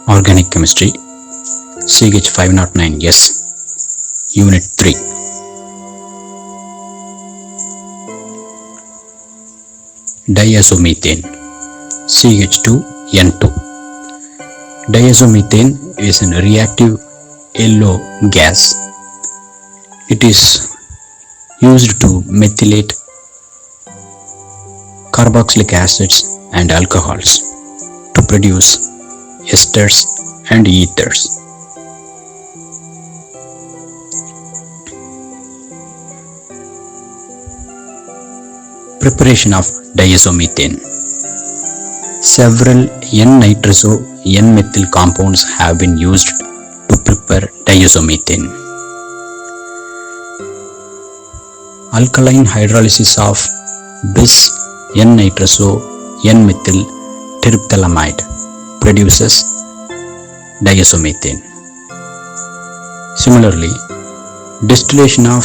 Organic Chemistry, CH 509S, Unit 3. Diazomethane, CH2N2. Diazomethane is a reactive yellow gas. It is used to methylate carboxylic acids and alcohols to produce esters and ethers. Preparation of diazomethane. Several N-nitroso N-methyl compounds have been used to prepare diazomethane. Alkaline hydrolysis of bis N-nitroso N-methyl terephthalamide produces diazomethane. Similarly, distillation of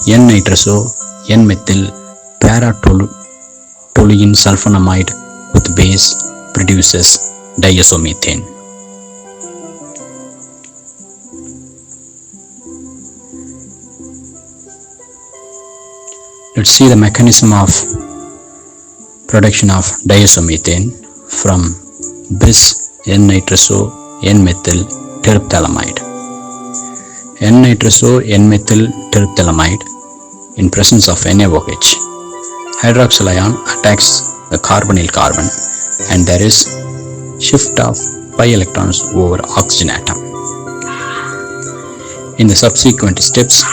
N-nitroso N-methyl para-toluene sulfonamide with base produces diazomethane. Let's see the mechanism of production of diazomethane from bis N-nitroso N-methyl terephthalamide. N-nitroso N-methyl terephthalamide in presence of NaOH. Hydroxyl ion attacks the carbonyl carbon and there is shift of pi electrons over oxygen atom. In the subsequent steps,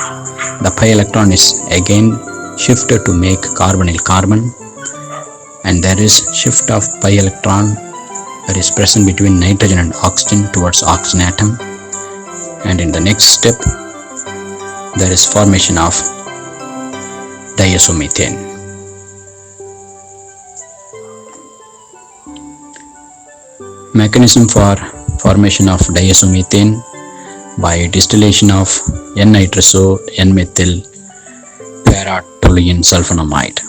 the pi electron is again shifted to make carbonyl carbon and there is shift of pi electron that is present between nitrogen and oxygen towards oxygen atom, and in the next step there is formation of diazomethane. Mechanism for formation of diazomethane by distillation of N-nitroso N-methyl para-toluene sulfonamide.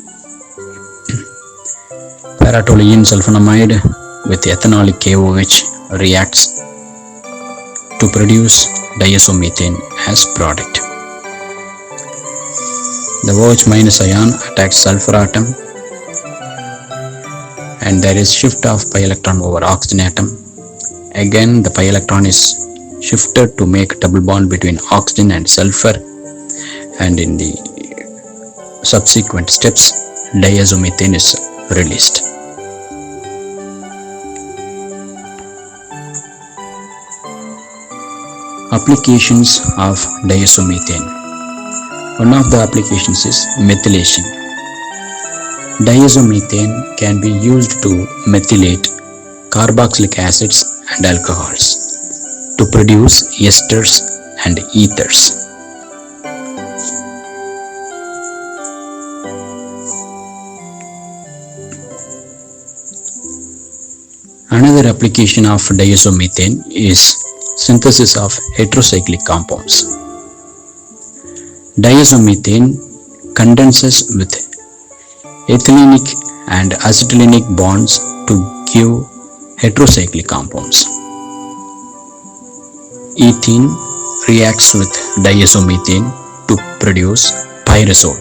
Para-toluene sulfonamide with ethanolic KOH reacts to produce diazomethane as product. The OH minus ion attacks sulfur atom and there is shift of pi electron over oxygen atom. Again the pi electron is shifted to make double bond between oxygen and sulfur, and in the subsequent steps diazomethane is released. Applications of diazomethane. One of the applications is methylation. Diazomethane can be used to methylate carboxylic acids and alcohols to produce esters and ethers. Another application of diazomethane is synthesis of heterocyclic compounds. Diazomethane condenses with ethylenic and acetylenic bonds to give heterocyclic compounds. Ethene reacts with diazomethane to produce pyrazole,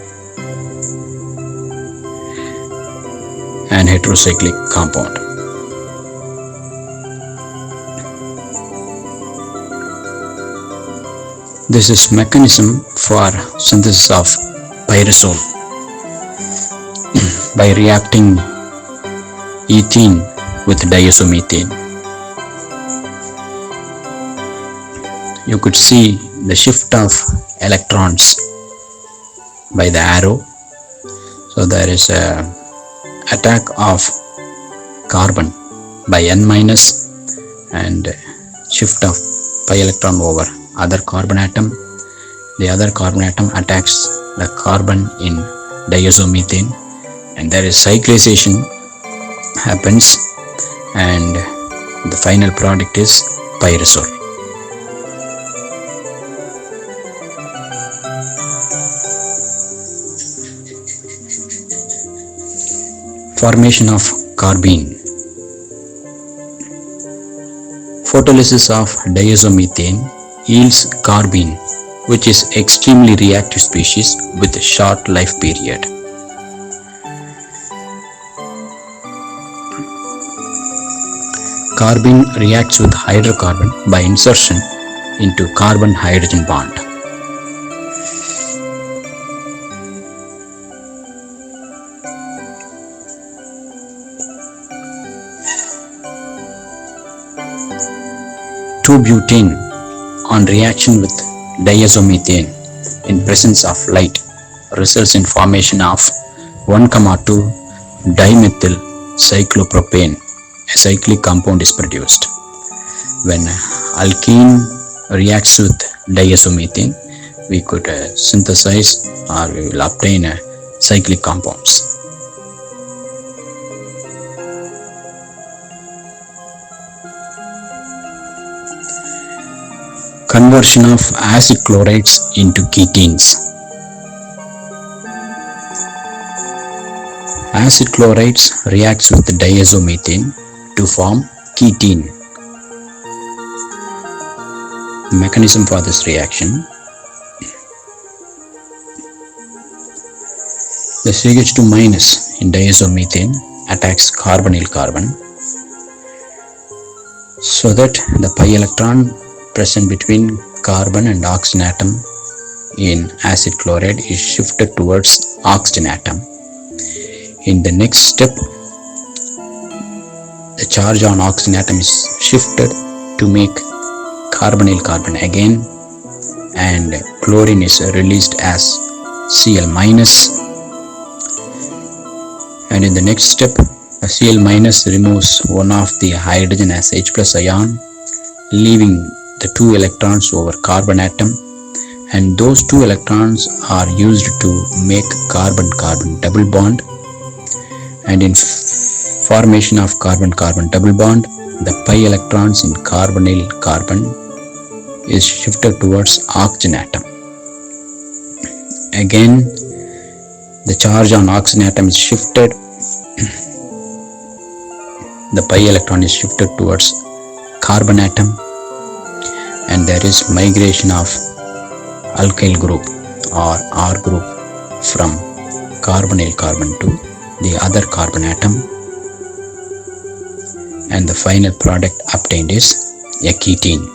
an heterocyclic compound. This is mechanism for synthesis of pyrazole by reacting ethene with diazomethane. You could see the shift of electrons by the arrow. So there is a attack of carbon by N minus and shift of pi electron over other carbon atom. The other carbon atom attacks the carbon in diazomethane and there is cyclization happens and the final product is pyrazole. Formation of carbene. Photolysis of diazomethane yields carbene, which is extremely reactive species with a short life period. Carbene reacts with hydrocarbon by insertion into carbon-hydrogen bond. Two-butane on reaction with diazomethane in presence of light results in formation of 1,2 dimethyl cyclopropane. A cyclic compound is produced. When alkene reacts with diazomethane, we could synthesize or we will obtain cyclic compounds. Conversion of acid chlorides into ketenes. Acid chlorides reacts with diazomethane to form ketene. Mechanism for this reaction: the CH2 minus in diazomethane attacks carbonyl carbon, so that the pi electron present between carbon and oxygen atom in acid chloride is shifted towards oxygen atom. In the next step, the charge on oxygen atom is shifted to make carbonyl carbon again, and chlorine is released as Cl minus. And in the next step, Cl minus removes one of the hydrogen as H plus ion, leaving the 2 electrons over carbon atom, and those 2 electrons are used to make carbon-carbon double bond. And in formation of carbon-carbon double bond, the pi electrons in carbonyl carbon is shifted towards oxygen atom. Again, the charge on oxygen atom is shifted, the pi electron is shifted towards carbon atom, and there is migration of alkyl group or R group from carbonyl carbon to the other carbon atom, and the final product obtained is a ketene.